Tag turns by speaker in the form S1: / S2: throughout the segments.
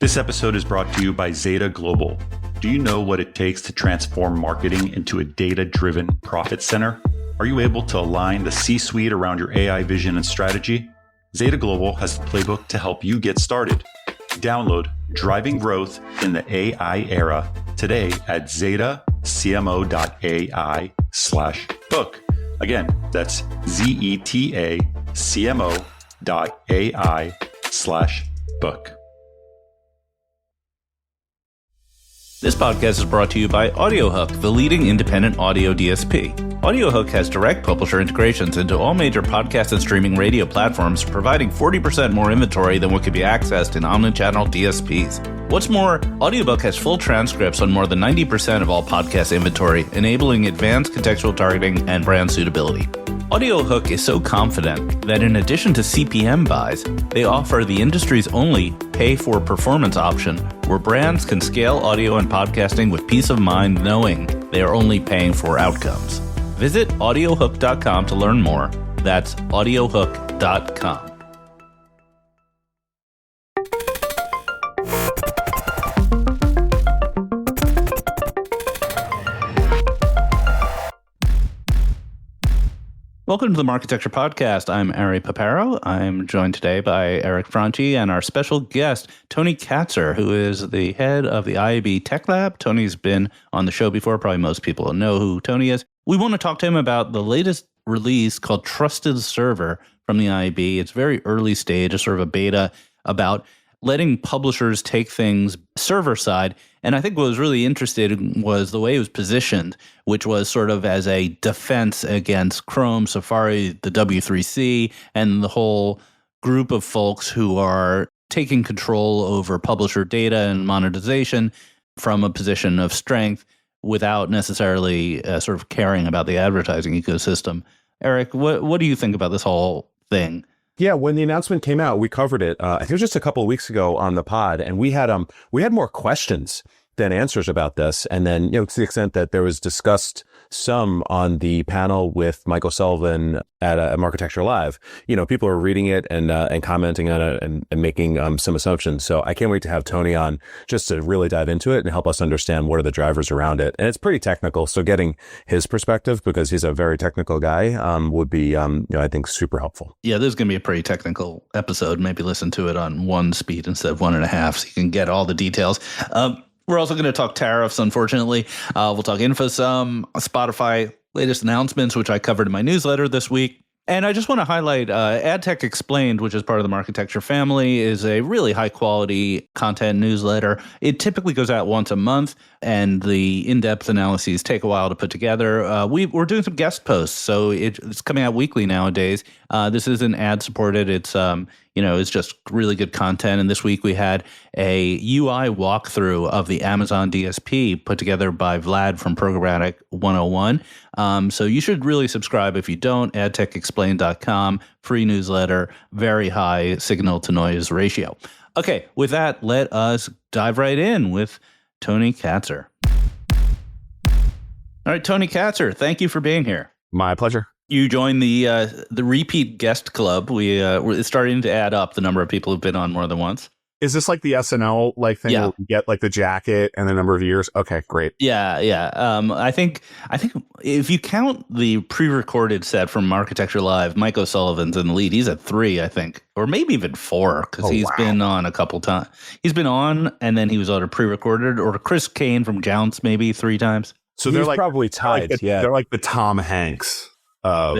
S1: This episode is brought to you by Zeta Global. Do you know what it takes to transform marketing into a data-driven profit center? Are you able to align the C-suite around your AI vision and strategy? Zeta Global has the playbook to help you get started. Download Driving Growth in the AI Era today at zetacmo.ai/book. Again, that's zetacmo.ai/book.
S2: This podcast is brought to you by AudioHook, the leading independent audio DSP. AudioHook has direct publisher integrations into all major podcast and streaming radio platforms, providing 40% more inventory than what could be accessed in omnichannel DSPs. What's more, AudioBook has full transcripts on more than 90% of all podcast inventory, enabling advanced contextual targeting and brand suitability. AudioHook is so confident that in addition to CPM buys, they offer the industry's only pay-for-performance option, where brands can scale audio and podcasting with peace of mind knowing they are only paying for outcomes. Visit audiohook.com to learn more. That's audiohook.com. Welcome to the Marketecture Podcast. I'm Ari Paparo. I'm joined today by Eric Franchi and our special guest, Tony Katsur, who is the head of the IAB Tech Lab. Tony's been on the show before. Probably most people know who Tony is. We want to talk to him about the latest release called Trusted Server from the IAB. It's very early stage, a sort of a beta about letting publishers take things server side. And I think what was really interesting was the way it was positioned, which was sort of as a defense against Chrome, Safari, the W3C, and the whole group of folks who are taking control over publisher data and monetization from a position of strength without necessarily sort of caring about the advertising ecosystem. Eric, what do you think about this whole thing?
S3: Yeah, when the announcement came out, we covered it. I think it was just a couple of weeks ago on the pod, and we had more questions than answers about this. And then, to the extent that there was discussed some on the panel with Michael Sullivan at Marketecture Live, people are reading it and commenting on it and making some assumptions. So I can't wait to have Tony on just to really dive into it and help us understand what are the drivers around it. And it's pretty technical. So getting his perspective, because he's a very technical guy, would be, I think, super helpful.
S2: Yeah, this is going to be a pretty technical episode. Maybe listen to it on 1 speed instead of 1.5 so you can get all the details. We're also going to talk tariffs, unfortunately. We'll talk InfoSum, Spotify latest announcements, which I covered in my newsletter this week. And I just want to highlight AdTech Explained, which is part of the Marketecture family, is a really high-quality content newsletter. It typically goes out once a month, and the in-depth analyses take a while to put together. We're doing some guest posts, so it's coming out weekly nowadays. This isn't ad-supported. It's it's just really good content. And this week we had a UI walkthrough of the Amazon DSP put together by Vlad from Programmatic 101. So you should really subscribe if you don't. adtechexplained.com, free newsletter, very high signal to noise ratio. Okay, with that, let us dive right in with Tony Katsur. All right, Tony Katsur, thank you for being here.
S3: My pleasure.
S2: You joined the repeat guest club. We're starting to add up the number of people who've been on more than once.
S4: Is this like the SNL thing?
S2: Yeah.
S4: Where you get like the jacket and the number of years? Okay, great.
S2: Yeah. I think if you count the pre-recorded set from Marketecture Live, Mike O'Sullivan's in the lead. He's at 3, I think, or maybe even 4, because he's been on a couple times. He's been on, and then he was on a pre-recorded, or Chris Kane from Jounce maybe 3 times.
S4: So
S3: they're
S4: like
S3: probably tied.
S4: They're like the Tom Hanks of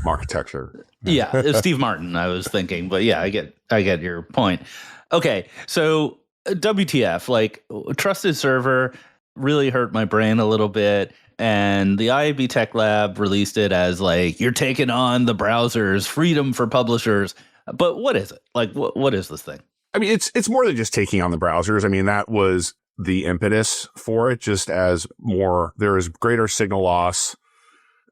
S4: Marketecture.
S2: Yeah, Steve Martin, I was thinking, but yeah, I get your point. Okay, so WTF, like Trusted Server really hurt my brain a little bit, and the IAB Tech Lab released it as like, you're taking on the browsers, freedom for publishers. But what is it? Like, what is this thing?
S4: I mean, it's more than just taking on the browsers. I mean, that was the impetus for it, just as there is greater signal loss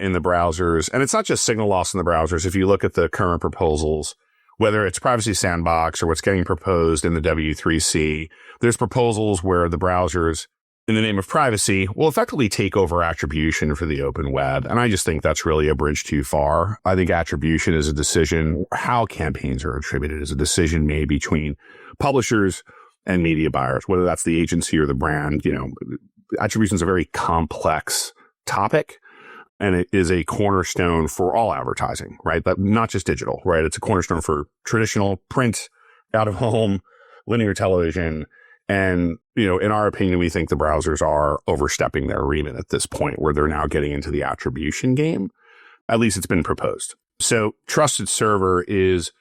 S4: in the browsers. And it's not just signal loss in the browsers. If you look at the current proposals, whether it's Privacy Sandbox or what's getting proposed in the W3C, there's proposals where the browsers, in the name of privacy, will effectively take over attribution for the open web. And I just think that's really a bridge too far. I think attribution is a decision, how campaigns are attributed is a decision made between publishers and media buyers, whether that's the agency or the brand. Attribution is a very complex topic, and it is a cornerstone for all advertising, right? But not just digital, right? It's a cornerstone for traditional print, out of home, linear television. And, in our opinion, we think the browsers are overstepping their remit at this point where they're now getting into the attribution game. At least it's been proposed. So trusted server is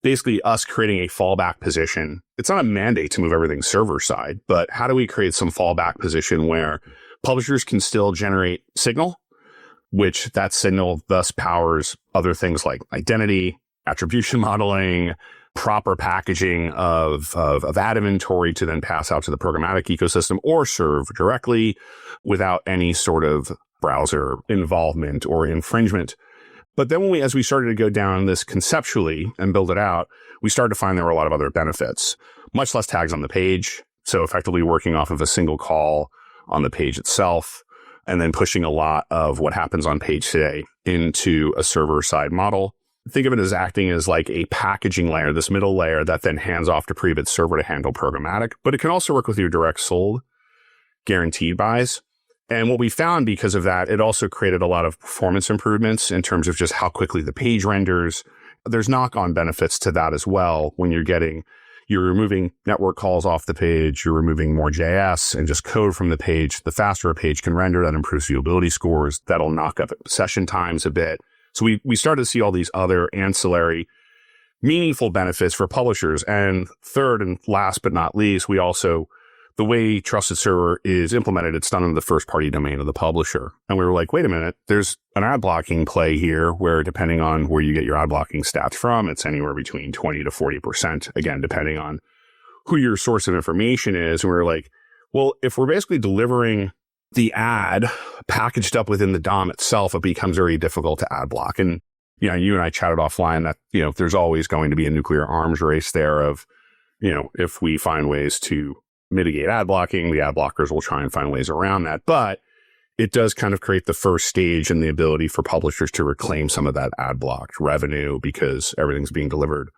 S4: basically us creating a fallback position. It's not a mandate to move everything server side, but how do we create some fallback position where publishers can still generate signal, which that signal thus powers other things like identity, attribution modeling, proper packaging of ad inventory to then pass out to the programmatic ecosystem or serve directly without any sort of browser involvement or infringement. But then as we started to go down this conceptually and build it out, we started to find there were a lot of other benefits. Much less tags on the page. So effectively working off of a single call on the page itself, and then pushing a lot of what happens on page today into a server-side model. Think of it as acting as like a packaging layer, this middle layer that then hands off to Prebid server to handle programmatic. But it can also work with your direct sold guaranteed buys. And what we found because of that, it also created a lot of performance improvements in terms of just how quickly the page renders. There's knock-on benefits to that as well when you're removing network calls off the page, you're removing more JS and just code from the page. The faster a page can render, that improves viewability scores. That'll knock up session times a bit. So we started to see all these other ancillary meaningful benefits for publishers. And third and last but not least, the way Trusted Server is implemented, it's done in the first party domain of the publisher. And we were like, wait a minute, there's an ad blocking play here where depending on where you get your ad blocking stats from, it's anywhere between 20 to 40%, again, depending on who your source of information is. And we were like, well, if we're basically delivering the ad packaged up within the DOM itself, it becomes very difficult to ad block. And, you and I chatted offline that, there's always going to be a nuclear arms race there of, if we find ways to mitigate ad blocking, the ad blockers will try and find ways around that. But it does kind of create the first stage and the ability for publishers to reclaim some of that ad blocked revenue because everything's being delivered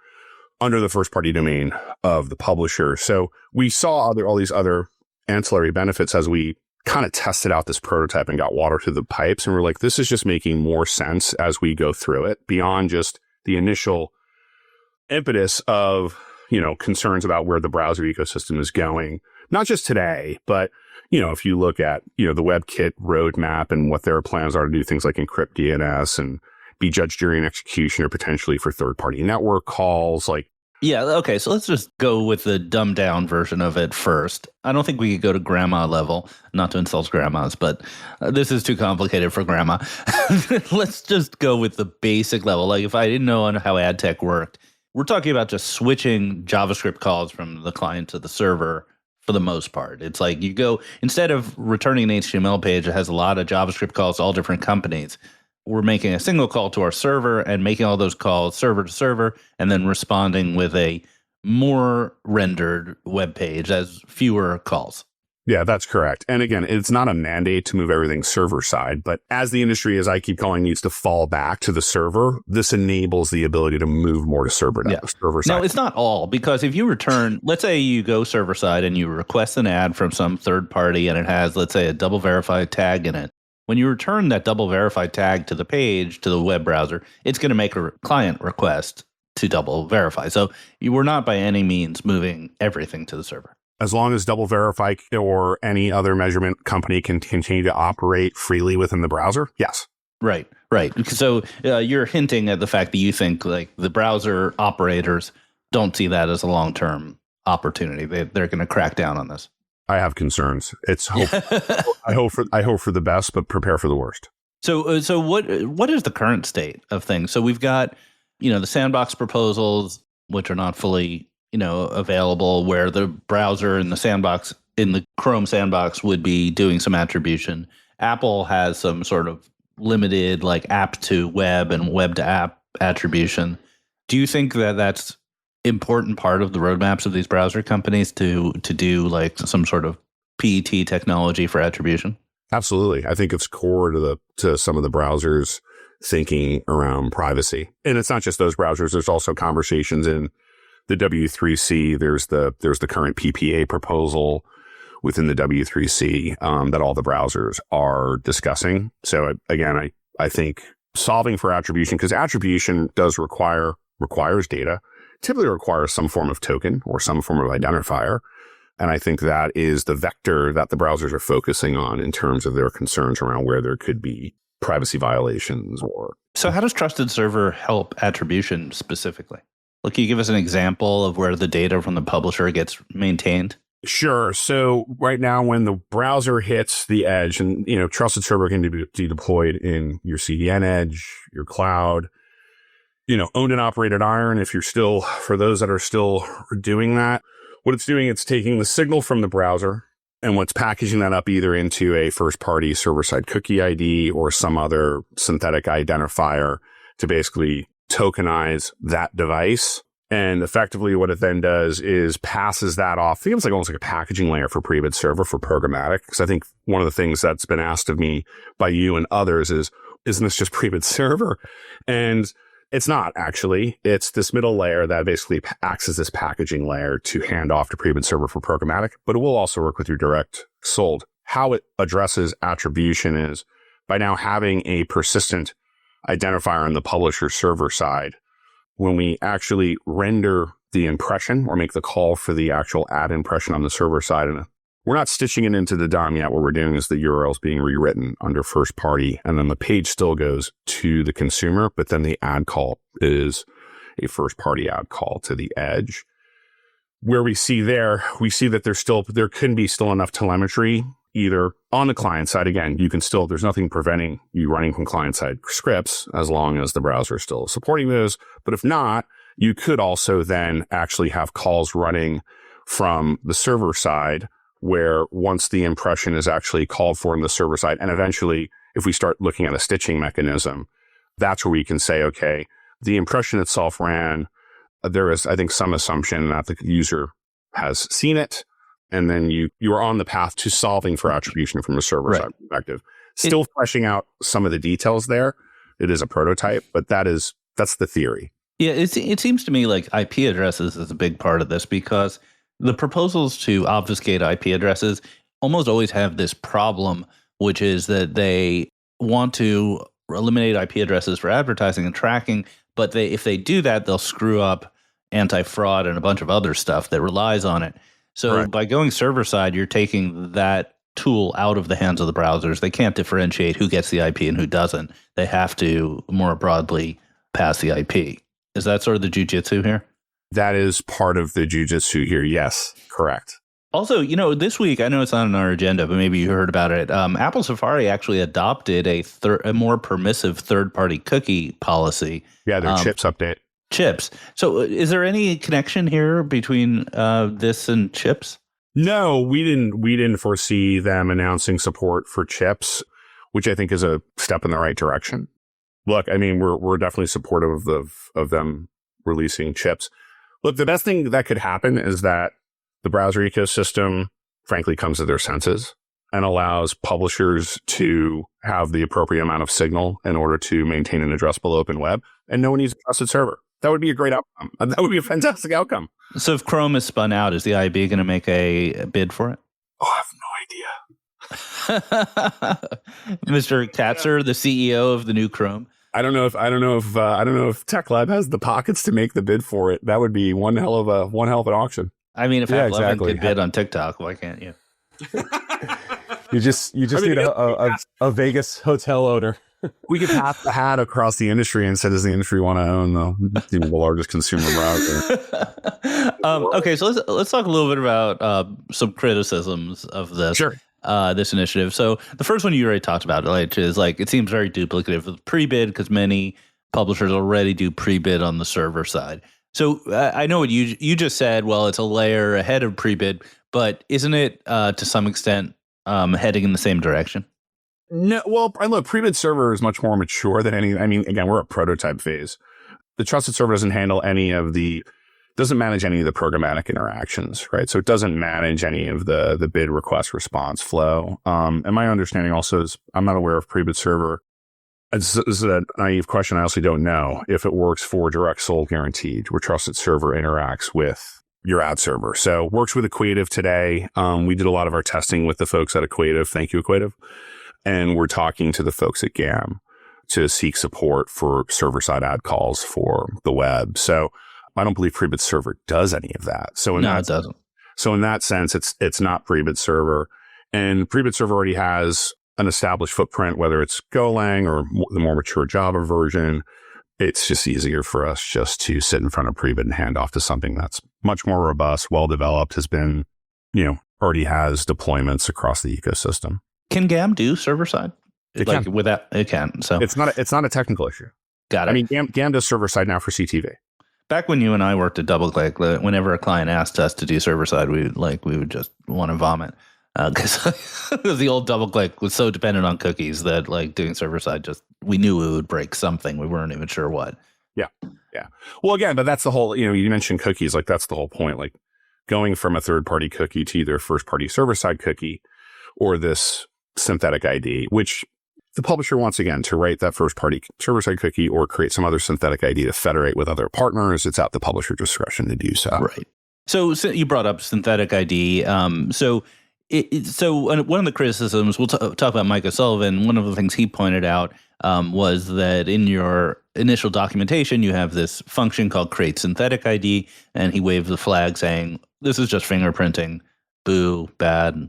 S4: under the first party domain of the publisher. So we saw all these other ancillary benefits as we kind of tested out this prototype and got water through the pipes. And we're like, this is just making more sense as we go through it beyond just the initial impetus of concerns about where the browser ecosystem is going, not just today, but, if you look at, the WebKit roadmap and what their plans are to do things like encrypt DNS and be judge, jury, and executioner potentially for third-party network calls,
S2: Yeah, okay, so let's just go with the dumbed-down version of it first. I don't think we could go to grandma level, not to insult grandmas, but this is too complicated for grandma. Let's just go with the basic level. Like if I didn't know how ad tech worked, we're talking about just switching JavaScript calls from the client to the server for the most part. It's like you go, instead of returning an HTML page that has a lot of JavaScript calls to all different companies, we're making a single call to our server and making all those calls server to server and then responding with a more rendered web page as fewer calls.
S4: Yeah, that's correct. And again, it's not a mandate to move everything server side, but as the industry, as I keep calling, needs to fall back to the server, this enables the ability to move more to server side.
S2: No, it's not all, because if you return, let's say you go server side and you request an ad from some third party and it has, let's say, a double verified tag in it. When you return that double verified tag to the page, to the web browser, it's going to make a client request to double verify. So you were not by any means moving everything to the server.
S4: As long as Double Verify or any other measurement company can continue to operate freely within the browser, yes.
S2: Right. So you're hinting at the fact that you think like the browser operators don't see that as a long-term opportunity. They're going to crack down on this.
S4: I have concerns. I hope for the best, but prepare for the worst.
S2: So what is the current state of things? So we've got, the sandbox proposals, which are not fully available, where the browser in the sandbox, in the Chrome sandbox, would be doing some attribution. Apple has some sort of limited like app to web and web to app attribution. Do you think that that's important part of the roadmaps of these browser companies to do like some sort of PET technology for attribution?
S4: Absolutely. I think it's core to some of the browsers thinking around privacy. And it's not just those browsers. There's also conversations in the W3C. There's the current PPA proposal within the W3C that all the browsers are discussing. So again, I think solving for attribution, because attribution requires data, typically requires some form of token or some form of identifier. And I think that is the vector that the browsers are focusing on in terms of their concerns around where there could be privacy violations or.
S2: So how does Trusted Server help attribution specifically? Like, can you give us an example of where the data from the publisher gets maintained?
S4: Sure. So right now, when the browser hits the edge, and Trusted Server can be deployed in your CDN edge, your cloud, owned and operated iron. If you're still, for those that are still doing that, what it's doing, it's taking the signal from the browser and what's packaging that up either into a first-party server-side cookie ID or some other synthetic identifier to basically tokenize that device. And effectively what it then does is passes that off. I think it's almost like a packaging layer for pre-bid server for programmatic. Because I think one of the things that's been asked of me by you and others is, isn't this just pre-bid server? And it's not actually. It's this middle layer that basically acts as this packaging layer to hand off to pre-bid server for programmatic, but it will also work with your direct sold. How it addresses attribution is by now having a persistent identifier on the publisher server side. When we actually render the impression or make the call for the actual ad impression on the server side, and we're not stitching it into the DOM yet. What we're doing is the URL is being rewritten under first party, and then the page still goes to the consumer, but then the ad call is a first party ad call to the edge. Where we see that there can be still enough telemetry either on the client side. Again, there's nothing preventing you running from client side scripts as long as the browser is still supporting those. But if not, you could also then actually have calls running from the server side where once the impression is actually called for in the server side, and eventually if we start looking at a stitching mechanism, that's where we can say, okay, the impression itself ran, there is, I think, some assumption that the user has seen it. And then you are on the path to solving for attribution from a server side perspective. Still fleshing out some of the details there. It is a prototype, but that's the theory.
S2: Yeah, it seems to me like IP addresses is a big part of this, because the proposals to obfuscate IP addresses almost always have this problem, which is that they want to eliminate IP addresses for advertising and tracking, but if they do that, they'll screw up anti-fraud and a bunch of other stuff that relies on it. So by going server side, you're taking that tool out of the hands of the browsers. They can't differentiate who gets the IP and who doesn't. They have to more broadly pass the IP. Is that sort of the jujitsu here?
S4: That is part of the jujitsu here. Yes, correct.
S2: Also, this week, I know it's not on our agenda, but maybe you heard about it. Apple Safari actually adopted a more permissive third-party cookie policy.
S4: Yeah, their chips update.
S2: Chips. So is there any connection here between this and chips?
S4: No, we didn't foresee them announcing support for chips, which I think is a step in the right direction. Look, I mean, we're definitely supportive of them releasing chips. Look, the best thing that could happen is that the browser ecosystem, frankly, comes to their senses and allows publishers to have the appropriate amount of signal in order to maintain an addressable open web, and no one needs a trusted server. That would be a great outcome. That would be a fantastic outcome.
S2: So if Chrome is spun out, is the IB going to make a bid for it?
S4: Oh, I have no idea.
S2: Mr. Katsur, the CEO of the new Chrome.
S4: I don't know if Tech Lab has the pockets to make the bid for it. That would be one hell of an auction.
S2: I mean, if Levin could bid on TikTok, why can't you?
S3: You just need a Vegas hotel owner.
S4: We could pass the hat across the industry and say, does the industry want to own the largest consumer browser?
S2: Okay, so let's talk a little bit about some criticisms of this.
S4: Sure.
S2: This initiative. So the first one you already talked about, which is it seems very duplicative of pre-bid because many publishers already do pre-bid on the server side. So I know what you just said. Well, it's a layer ahead of pre-bid, but isn't it to some extent heading in the same direction?
S4: No, well, look, pre-bid server is much more mature than any. I mean, again, we're at prototype phase. The trusted server doesn't manage any of the programmatic interactions, right? So it doesn't manage any of the bid request response flow. And my understanding also is I'm not aware of pre-bid server This is a naive question. I also don't know if it works for direct sold guaranteed, where trusted server interacts with your ad server. So works with Equative today. We did a lot of our testing with the folks at Equative. Thank you, Equative. And we're talking to the folks at GAM to seek support for server-side ad calls for the web. So I don't believe Prebid Server does any of that. So it doesn't. So in that sense, it's not Prebid Server. And Prebid Server already has an established footprint, whether it's Golang or the more mature Java version. It's just easier for us just to sit in front of Prebid and hand off to something that's much more robust, well-developed, has been, already has deployments across the ecosystem.
S2: Can GAM do server-side?
S4: It
S2: can. So
S4: it's not a technical issue.
S2: Got it.
S4: I mean, GAM does server-side now for CTV.
S2: Back when you and I worked at DoubleClick, whenever a client asked us to do server-side, we would just want to vomit. Because the old DoubleClick was so dependent on cookies that doing server-side, we knew it would break something. We weren't even sure what.
S4: Yeah. Well, again, but that's the whole, you mentioned cookies, that's the whole point. Going from a third-party cookie to either a first-party server-side cookie or this synthetic ID, which the publisher wants, again, to write that first-party server-side cookie or create some other synthetic ID to federate with other partners. It's at the publisher discretion to do so.
S2: Right. So you brought up synthetic ID. So one of the criticisms, we'll talk about Mike O'Sullivan, one of the things he pointed out was that in your initial documentation, you have this function called create synthetic ID, and he waved the flag saying, this is just fingerprinting, boo, bad,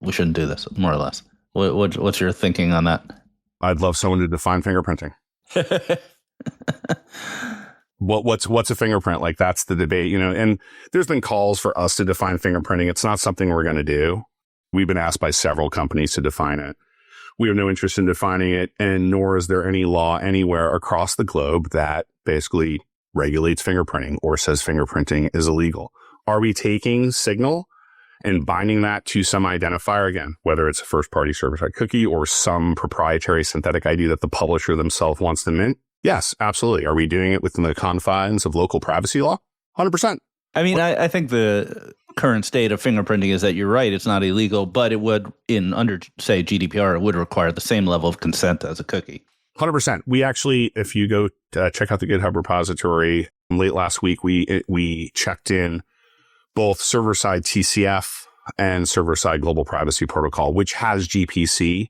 S2: we shouldn't do this, more or less. What's your thinking on that?
S4: I'd love someone to define fingerprinting. What's a fingerprint? That's the debate, and there's been calls for us to define fingerprinting. It's not something we're going to do. We've been asked by several companies to define it. We have no interest in defining it, and nor is there any law anywhere across the globe that basically regulates fingerprinting or says fingerprinting is illegal. Are we taking signal and binding that to some identifier, again, whether it's a first-party server-side cookie or some proprietary synthetic ID that the publisher themselves wants to mint? Yes, absolutely. Are we doing it within the confines of local privacy law? 100%.
S2: I mean, I think the current state of fingerprinting is that you're right, it's not illegal, but it would, under, say, GDPR, it would require the same level of consent as a cookie.
S4: 100%. We actually, if you go check out the GitHub repository, late last week, we checked in both server-side TCF and server-side Global Privacy Protocol, which has GPC,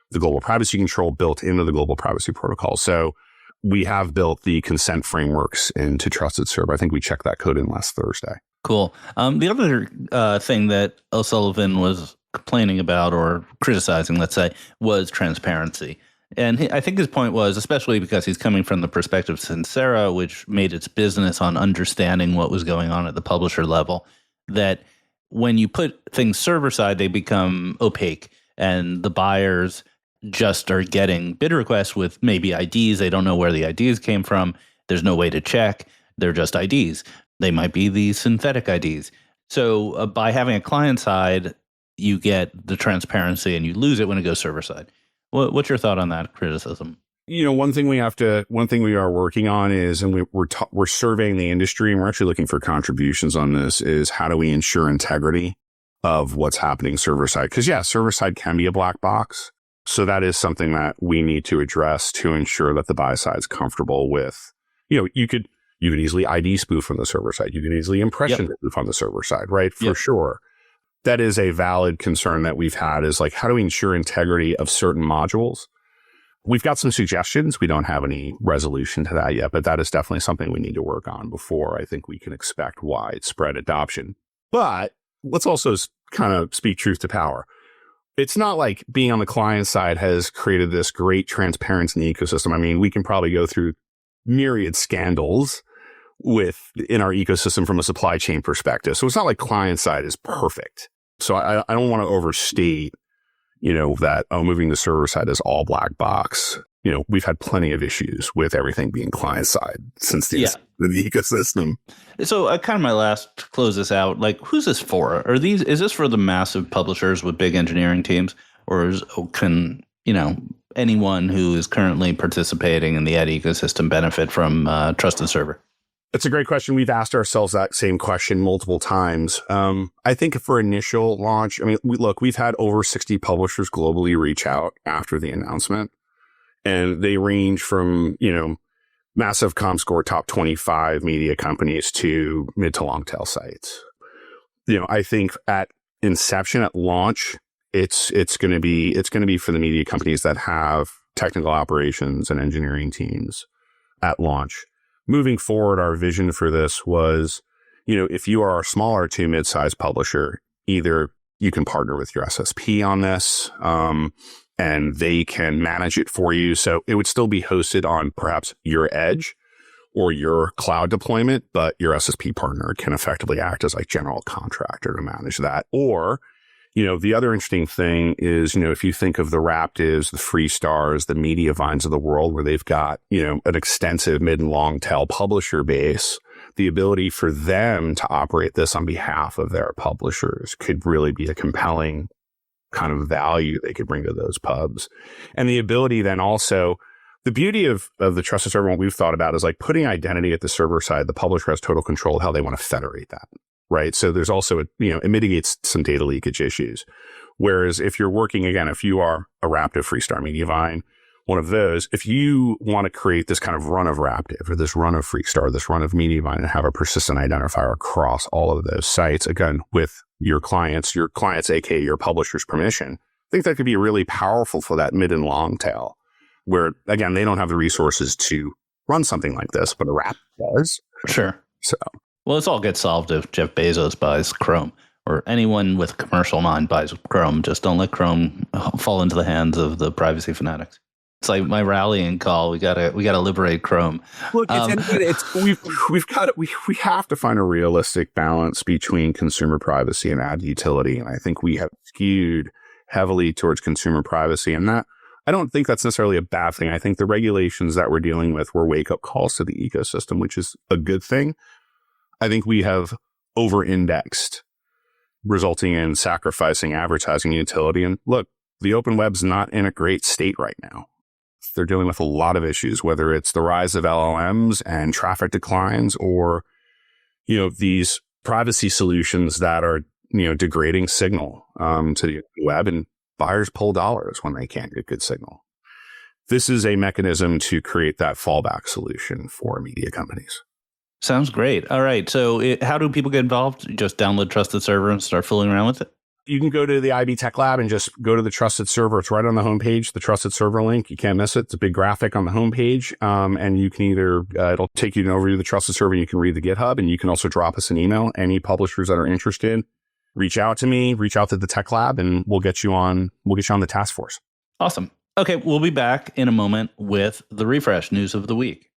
S4: the Global Privacy Control, built into the Global Privacy Protocol. So we have built the consent frameworks into Trusted Server. I think we checked that code in last Thursday.
S2: Cool. The other thing that O'Sullivan was complaining about or criticizing, let's say, was transparency. And I think his point was, especially because he's coming from the perspective of Sincera, which made its business on understanding what was going on at the publisher level, that when you put things server-side, they become opaque, and the buyers just are getting bid requests with maybe IDs. They don't know where the IDs came from. There's no way to check. They're just IDs. They might be the synthetic IDs. So by having a client side, you get the transparency and you lose it when it goes server side. What's your thought on that criticism?
S4: One thing we are working on is, and we're surveying the industry, and we're actually looking for contributions on this, is how do we ensure integrity of what's happening server side? Because server side can be a black box. So that is something that we need to address to ensure that the buy side is comfortable with. You could easily ID spoof on the server side. You can easily impression spoof on the server side, right? For sure. That is a valid concern that we've had, is how do we ensure integrity of certain modules? We've got some suggestions. We don't have any resolution to that yet, but that is definitely something we need to work on before I think we can expect widespread adoption. But let's also kind of speak truth to power. It's not like being on the client side has created this great transparency in the ecosystem. I mean, we can probably go through myriad scandals in our ecosystem from a supply chain perspective. So it's not like client side is perfect. So I don't want to overstate, that moving the server side is all black box. We've had plenty of issues with everything being client side since the ecosystem.
S2: So kind of my last to close this out, who's this for? Is this for the massive publishers with big engineering teams, or can anyone who is currently participating in the ad ecosystem benefit from Trusted Server?
S4: It's a great question. We've asked ourselves that same question multiple times. I think for initial launch, we've had over 60 publishers globally reach out after the announcement. And they range from, massive ComScore top 25 media companies to mid to long tail sites. I think at inception, at launch, it's going to be for the media companies that have technical operations and engineering teams at launch. Moving forward, our vision for this was, if you are a smaller to mid-sized publisher, either you can partner with your SSP on this, and they can manage it for you. So it would still be hosted on perhaps your edge or your cloud deployment, but your SSP partner can effectively act as like general contractor to manage that. Or, the other interesting thing is, if you think of the Raptives, the Freestars, the Mediavines of the world, where they've got, an extensive mid and long tail publisher base, the ability for them to operate this on behalf of their publishers could really be a compelling kind of value they could bring to those pubs. And the ability then also, the beauty of the trusted server, what we've thought about is like putting identity at the server side. The publisher has total control of how they want to federate that, right? So there's also, it mitigates some data leakage issues. Whereas if you're working, again, if you are a Raptive, Freestar, Mediavine, one of those, if you want to create this kind of run of Raptive or this run of Freestar, this run of Mediavine, and have a persistent identifier across all of those sites, again, with your clients, aka your publisher's permission, I think that could be really powerful for that mid and long tail, where again, they don't have the resources to run something like this, but a Raptive does.
S2: Sure.
S4: So,
S2: well, this all gets solved if Jeff Bezos buys Chrome, or anyone with a commercial mind buys Chrome. Just don't let Chrome fall into the hands of the privacy fanatics. It's like my rallying call. We gotta liberate Chrome.
S4: Look, we have to find a realistic balance between consumer privacy and ad utility, and I think we have skewed heavily towards consumer privacy, and that I don't think that's necessarily a bad thing. I think the regulations that we're dealing with were wake-up calls to the ecosystem, which is a good thing. I think we have over-indexed, resulting in sacrificing advertising utility. And look, the open web's not in a great state right now. They're dealing with a lot of issues, whether it's the rise of LLMs and traffic declines, or, these privacy solutions that are, degrading signal to the web, and buyers pull dollars when they can't get good signal. This is a mechanism to create that fallback solution for media companies.
S2: Sounds great. All right. So how do people get involved? Just download Trusted Server and start fooling around with it?
S4: You can go to the IB Tech Lab and just go to the Trusted Server. It's right on the homepage, the Trusted Server link. You can't miss it. It's a big graphic on the homepage. And you can either, it'll take you over to the Trusted Server, and you can read the GitHub, and you can also drop us an email. Any publishers that are interested, reach out to me, reach out to the Tech Lab, and we'll get you on the task force.
S2: Awesome. Okay. We'll be back in a moment with the refresh news of the week.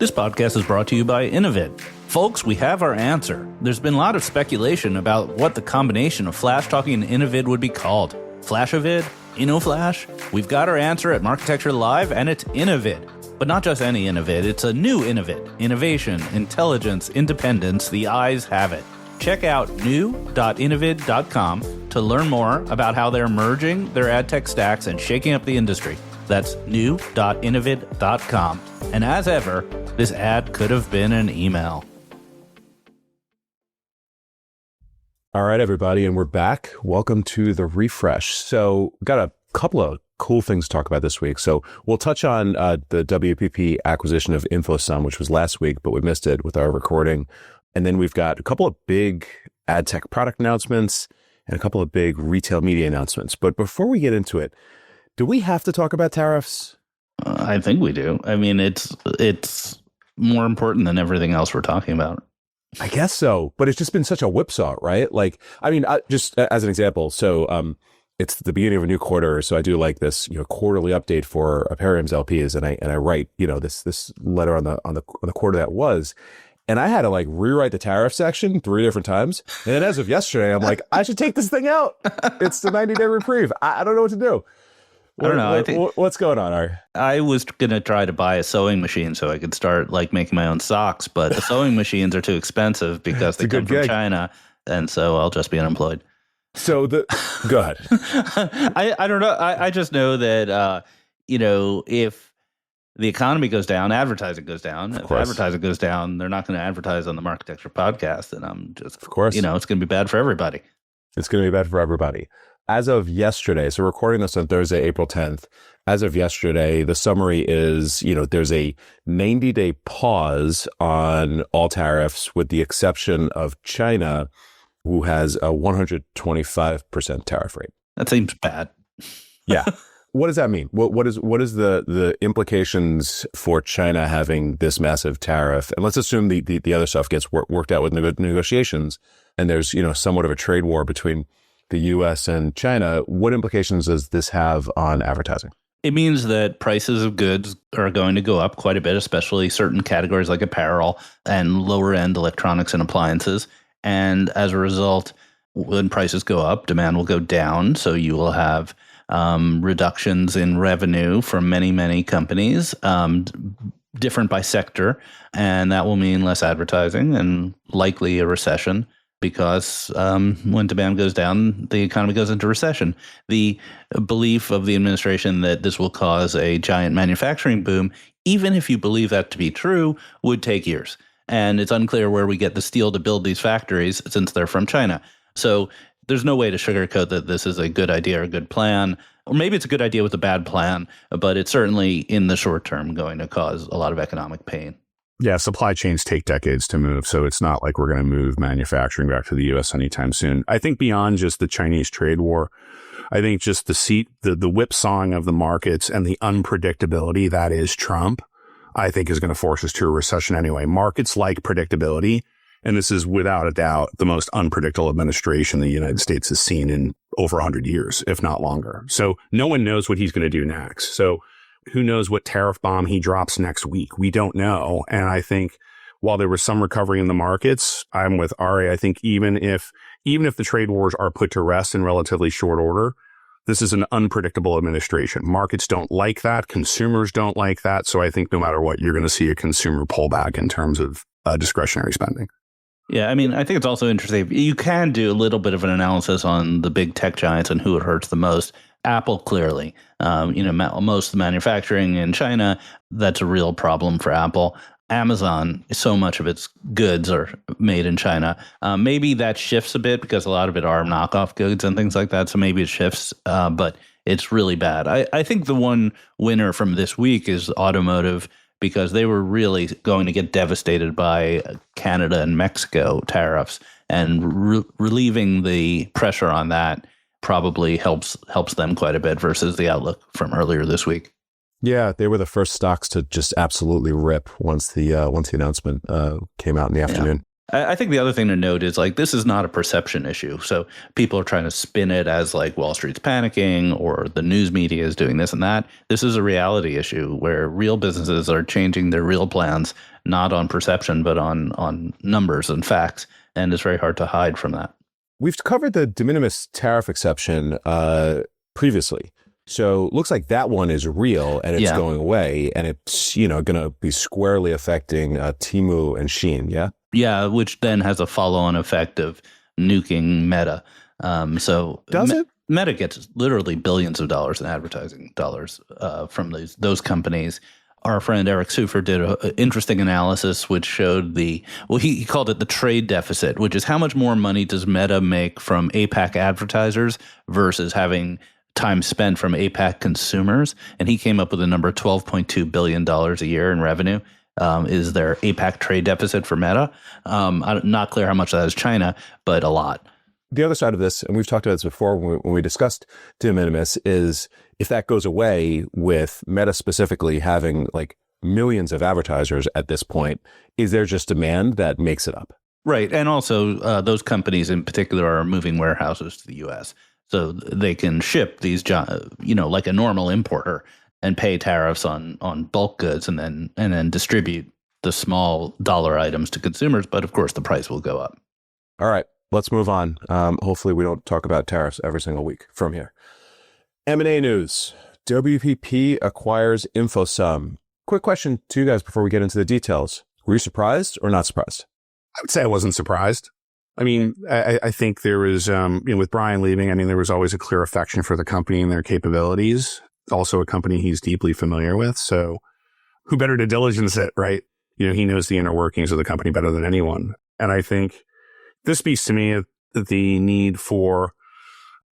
S2: This podcast is brought to you by Innovid. Folks, we have our answer. There's been a lot of speculation about what the combination of Flash Talking and Innovid would be called. Flashavid? InnoFlash? We've got our answer at Marketecture Live, and it's Innovid. But not just any Innovid, it's a new Innovid. Innovation, intelligence, independence, the eyes have it. Check out new.innovid.com to learn more about how they're merging their ad tech stacks and shaking up the industry. That's new.innovid.com. And as ever, this ad could have been an email.
S3: All right, everybody, and we're back. Welcome to the refresh. So we've got a couple of cool things to talk about this week. So we'll touch on the WPP acquisition of InfoSum, which was last week, but we missed it with our recording. And then we've got a couple of big ad tech product announcements and a couple of big retail media announcements. But before we get into it, do we have to talk about tariffs?
S2: I think we do. I mean, it's more important than everything else we're talking about.
S3: I guess so, but it's just been such a whipsaw, right? Like, I mean, just as an example, so it's the beginning of a new quarter, so I do like this, quarterly update for Aperium's LPs, and I write, this letter on the quarter that was, and I had to like rewrite the tariff section 3 different times, and then as of yesterday, I'm like, I should take this thing out. It's the 90-day reprieve. I don't know what to do.
S2: I don't know. I think
S3: what's going on, Ari?
S2: I was going to try to buy a sewing machine so I could start like making my own socks, but the sewing machines are too expensive because they come from China, and so I'll just be unemployed.
S3: So go ahead.
S2: I don't know. I just know that if the economy goes down, advertising goes down. If advertising goes down, they're not going to advertise on the Marketecture podcast, and I'm just, of course, it's going to be bad for everybody.
S3: It's going to be bad for everybody. as of yesterday, so recording this on Thursday, April 10th, as of yesterday, the summary is, there's a 90-day pause on all tariffs with the exception of China, who has a 125% tariff rate.
S2: That seems bad.
S3: Yeah. What does that mean? What is the implications for China having this massive tariff? And let's assume the other stuff gets worked out with negotiations, and there's somewhat of a trade war between the U.S. and China. What implications does this have on advertising?
S2: It means that prices of goods are going to go up quite a bit, especially certain categories like apparel and lower end electronics and appliances. And as a result, when prices go up, demand will go down. So you will have reductions in revenue from many, many companies, different by sector. And that will mean less advertising and likely a recession, because when demand goes down, the economy goes into recession. The belief of the administration that this will cause a giant manufacturing boom, even if you believe that to be true, would take years. And it's unclear where we get the steel to build these factories since they're from China. So there's no way to sugarcoat that this is a good idea or a good plan. Or maybe it's a good idea with a bad plan, but it's certainly in the short term going to cause a lot of economic pain.
S4: Yeah, supply chains take decades to move, so it's not like we're going to move manufacturing back to the U.S. anytime soon. I think beyond just the Chinese trade war, I think just the whipsawing of the markets and the unpredictability that is Trump, I think is going to force us to a recession anyway. Markets like predictability, and this is without a doubt the most unpredictable administration the United States has seen in over 100 years, if not longer. So no one knows what he's going to do next. So who knows what tariff bomb he drops next week? We don't know. And I think while there was some recovery in the markets, I'm with Ari. I think even if the trade wars are put to rest in relatively short order, this is an unpredictable administration. Markets don't like that. Consumers don't like that. So I think no matter what, you're going to see a consumer pullback in terms of discretionary spending.
S2: Yeah, I mean, I think it's also interesting. You can do a little bit of an analysis on the big tech giants and who it hurts the most. Apple, clearly, most of the manufacturing in China, that's a real problem for Apple. Amazon, so much of its goods are made in China. Maybe that shifts a bit because a lot of it are knockoff goods and things like that. So maybe it shifts, but it's really bad. I think the one winner from this week is automotive, because they were really going to get devastated by Canada and Mexico tariffs, and relieving the pressure on that probably helps them quite a bit versus the outlook from earlier this week.
S3: Yeah, they were the first stocks to just absolutely rip once the announcement came out in the afternoon.
S2: Yeah. I think the other thing to note is, like, this is not a perception issue. So people are trying to spin it as like Wall Street's panicking or the news media is doing this and that. This is a reality issue where real businesses are changing their real plans, not on perception, but on numbers and facts. And it's very hard to hide from that.
S3: We've covered the de minimis tariff exception previously. So looks like that one is real and it's going away, and it's, going to be squarely affecting Temu and Shein. Yeah. Yeah.
S2: Which then has a follow-on effect of nuking Meta.
S3: Does it?
S2: Meta gets literally billions of dollars in advertising dollars from those companies. Our friend Eric Sufer did an interesting analysis which showed he called it the trade deficit, which is how much more money does Meta make from APAC advertisers versus having time spent from APAC consumers. And he came up with a number of $12.2 billion a year in revenue. Is their APAC trade deficit for Meta? Not clear how much of that is China, but a lot.
S3: The other side of this, and we've talked about this before when we discussed de minimis, is if that goes away with Meta specifically having like millions of advertisers at this point, is there just demand that makes it up?
S2: Right. And also those companies in particular are moving warehouses to the U.S. So they can ship these, like a normal importer, and pay tariffs on bulk goods and then distribute the small dollar items to consumers. But of course, the price will go up.
S3: All right. Let's move on. Hopefully we don't talk about tariffs every single week from here. M&A news. WPP acquires InfoSum. Quick question to you guys before we get into the details. Were you surprised or not surprised?
S4: I would say I wasn't surprised. I mean, I think there was, with Brian leaving, I mean, there was always a clear affection for the company and their capabilities. Also a company he's deeply familiar with. So who better to diligence it, right? He knows the inner workings of the company better than anyone. And I think this speaks to me of the need for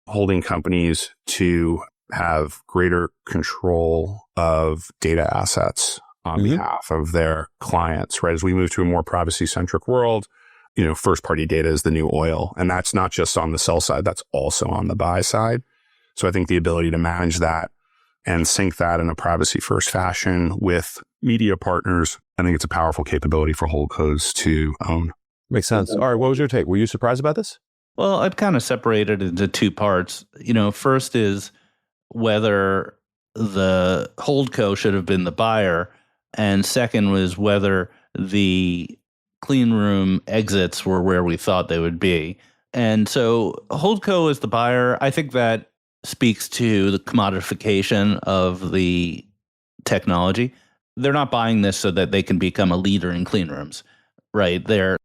S4: holding companies to have greater control of data assets on behalf of their clients, right? As we move to a more privacy-centric world, first-party data is the new oil. And that's not just on the sell side, that's also on the buy side. So I think the ability to manage that and sync that in a privacy-first fashion with media partners, I think it's a powerful capability for holdcos to own.
S3: Makes sense. All right, what was your take? Were you surprised about this?
S2: Well, I'd kind of separate it into two parts. First is whether the holdco should have been the buyer, and second was whether the clean room exits were where we thought they would be. And so holdco is the buyer. I think that speaks to the commodification of the technology. They're not buying this so that they can become a leader in clean rooms, right? They're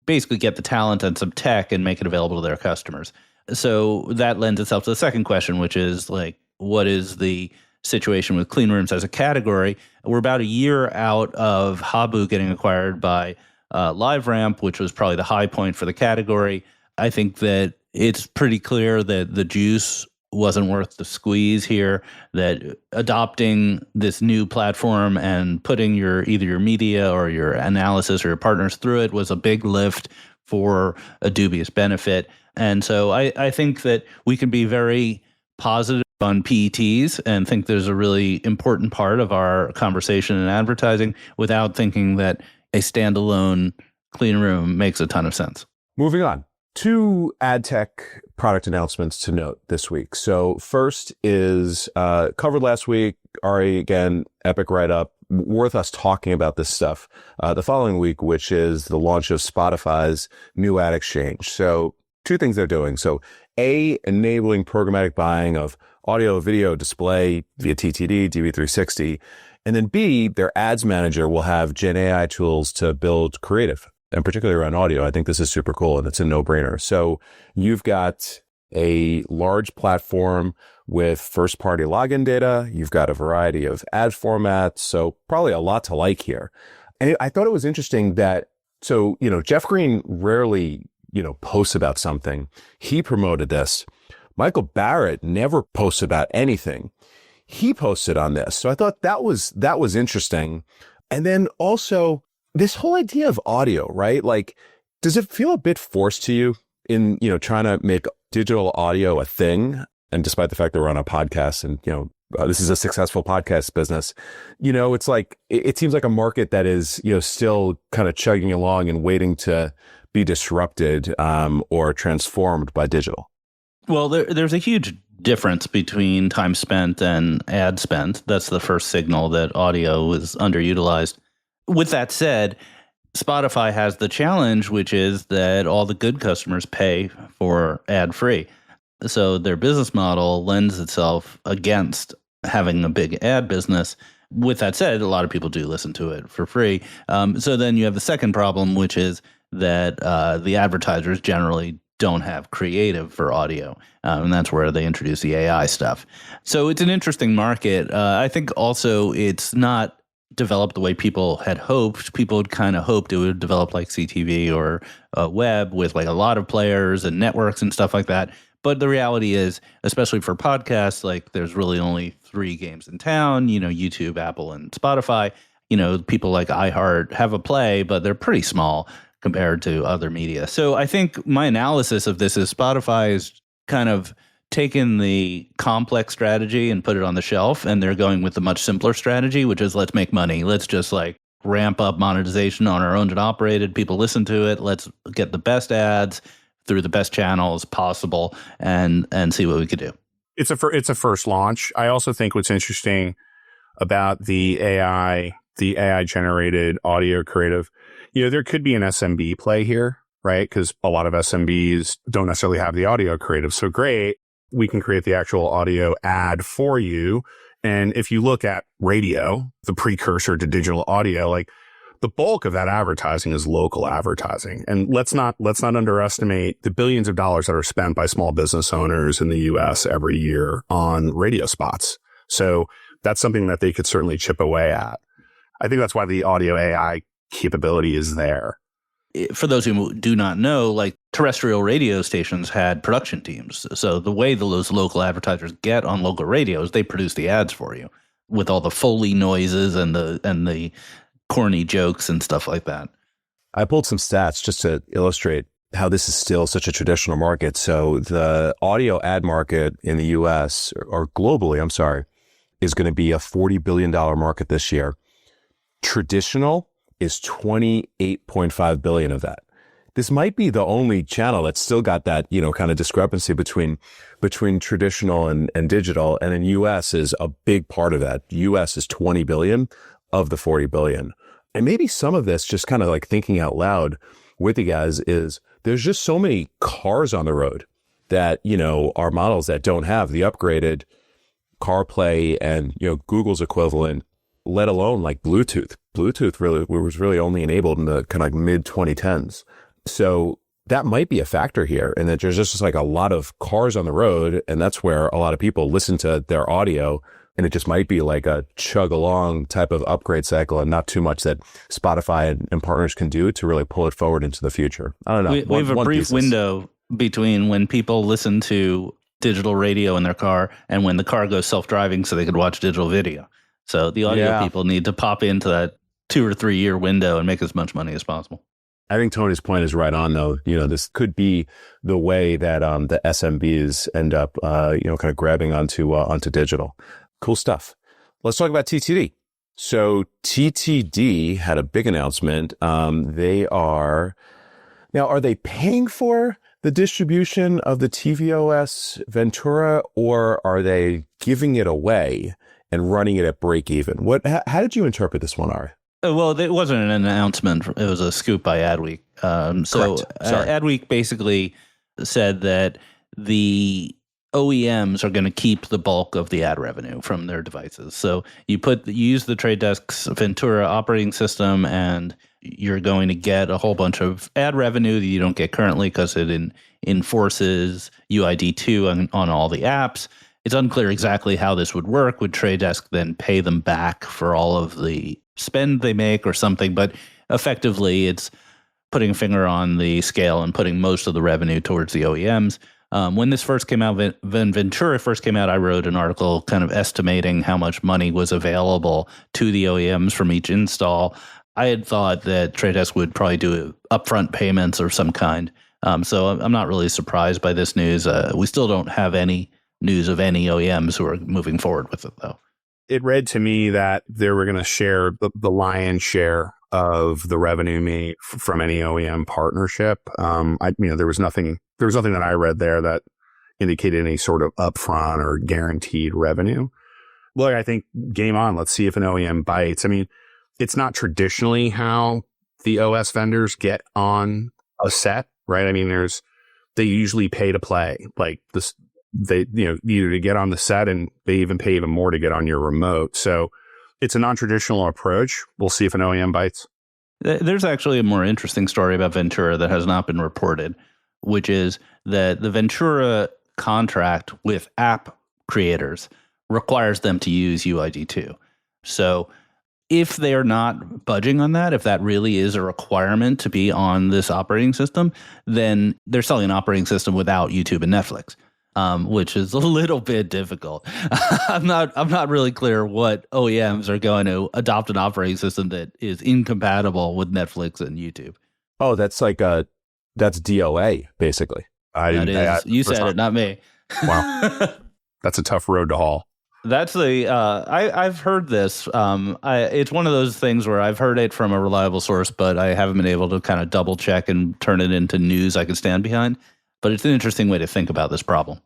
S2: basically get the talent and some tech and make it available to their customers. So that lends itself to the second question, which is like, what is the situation with clean rooms as a category? We're about a year out of Habu getting acquired by LiveRamp, which was probably the high point for the category. I think that it's pretty clear that the juice wasn't worth the squeeze here, that adopting this new platform and putting either your media or your analysis or your partners through it was a big lift for a dubious benefit. And so I think that we can be very positive on PETs and think there's a really important part of our conversation in advertising without thinking that a standalone clean room makes a ton of sense.
S3: Moving on. 2 ad tech product announcements to note this week. So first is covered last week, Ari, again, epic write-up, worth us talking about this stuff the following week, which is the launch of Spotify's new ad exchange. So 2 things they're doing. So A, enabling programmatic buying of audio, video, display via TTD, DV360. And then B, their ads manager will have Gen AI tools to build creative, and particularly around audio. I think this is super cool and it's a no-brainer. So you've got a large platform with first-party login data. You've got a variety of ad formats. So probably a lot to like here. And I thought it was interesting that, so, Jeff Green rarely, posts about something. He promoted this. Michael Barrett never posts about anything. He posted on this. So I thought that was interesting. And then also this whole idea of audio, right? Like, does it feel a bit forced to you in, trying to make digital audio a thing? And despite the fact that we're on a podcast and, this is a successful podcast business, it's like, it seems like a market that is, still kind of chugging along and waiting to be disrupted, or transformed by digital.
S2: Well, there's a huge difference between time spent and ad spent. That's the first signal that audio is underutilized. With that said, Spotify has the challenge, which is that all the good customers pay for ad-free. So their business model lends itself against having a big ad business. With that said, a lot of people do listen to it for free. So then you have the second problem, which is that the advertisers generally don't have creative for audio. And that's where they introduce the AI stuff. So it's an interesting market. I think also it's not developed the way people had hoped. People had kind of hoped it would develop like CTV or web with like a lot of players and networks and stuff like that. But the reality is, especially for podcasts, like there's really only 3 games in town, YouTube, Apple, and Spotify. People like iHeart have a play, but they're pretty small compared to other media. So I think my analysis of this is Spotify is kind of taken the complex strategy and put it on the shelf, and they're going with the much simpler strategy, which is let's make money. Let's just like ramp up monetization on our owned and operated. People listen to it. Let's get the best ads through the best channels possible and see what we could do.
S4: It's a first launch. I also think what's interesting about the AI generated audio creative, there could be an SMB play here, right? Because a lot of SMBs don't necessarily have the audio creative. So great, we can create the actual audio ad for you. And if you look at radio, the precursor to digital audio, like the bulk of that advertising is local advertising. And let's not underestimate the billions of dollars that are spent by small business owners in the US every year on radio spots. So that's something that they could certainly chip away at. I think that's why the audio AI capability is there.
S2: for those who do not know, like terrestrial radio stations had production teams. So the way those local advertisers get on local radios, they produce the ads for you with all the Foley noises and the corny jokes and stuff like that.
S3: I pulled some stats just to illustrate how this is still such a traditional market. So the audio ad market in the US or globally, I'm sorry, is going to be a $40 billion market this year. Traditional is 28.5 billion of that. This might be the only channel that's still got that, kind of discrepancy between traditional and digital. And then US is a big part of that. US is 20 billion of the 40 billion. And maybe some of this, just kind of like thinking out loud with you guys, is there's just so many cars on the road that, are models that don't have the upgraded CarPlay and, Google's equivalent, let alone like Bluetooth. Bluetooth was really only enabled in the kind of like mid 2010s. So that might be a factor here. And that there's just like a lot of cars on the road. And that's where a lot of people listen to their audio. And it just might be like a chug along type of upgrade cycle and not too much that Spotify and partners can do to really pull it forward into the future. I don't know.
S2: We have a brief window between when people listen to digital radio in their car and when the car goes self-driving so they could watch digital video. So the audio people need to pop into that 2 or 3 year window and make as much money as possible.
S3: I think Tony's point is right on, though. This could be the way that the SMBs end up, kind of grabbing onto digital. Cool stuff. Let's talk about TTD. So TTD had a big announcement. Are they paying for the distribution of the tvOS Ventura, or are they giving it away and running it at break even? How did you interpret this one, Ari?
S2: Well, it wasn't an announcement. It was a scoop by Adweek. Adweek basically said that the OEMs are going to keep the bulk of the ad revenue from their devices. So you use the Trade Desk's Ventura operating system, and you're going to get a whole bunch of ad revenue that you don't get currently because it enforces UID2 on all the apps. It's unclear exactly how this would work. Would Trade Desk then pay them back for all of the spend they make or something? But effectively, it's putting a finger on the scale and putting most of the revenue towards the OEMs. When this first came out, when Ventura first came out, I wrote an article kind of estimating how much money was available to the OEMs from each install. I had thought that Trade Desk would probably do upfront payments or some kind. So I'm not really surprised by this news. We still don't have any news of any OEMs who are moving forward with it, though.
S4: It read to me that they were going to share the lion's share of the revenue made from any OEM partnership. There was nothing that I read there that indicated any sort of upfront or guaranteed revenue. Look, I think game on. Let's see if an OEM bites. I mean, it's not traditionally how the OS vendors get on a set, right? I mean, they usually pay to play, like this. They, either to get on the set, and they even pay even more to get on your remote. So it's a non-traditional approach. We'll see if an OEM bites.
S2: There's actually a more interesting story about Ventura that has not been reported, which is that the Ventura contract with app creators requires them to use UID2. So if they're not budging on that, if that really is a requirement to be on this operating system, then they're selling an operating system without YouTube and Netflix. Which is a little bit difficult. I'm not really clear what OEMs are going to adopt an operating system that is incompatible with Netflix and YouTube.
S3: Oh, that's that's DOA basically.
S2: You said it, not me.
S4: Wow, that's a tough road to haul.
S2: That's I've heard this. It's one of those things where I've heard it from a reliable source, but I haven't been able to kind of double check and turn it into news I can stand behind. But it's an interesting way to think about this problem.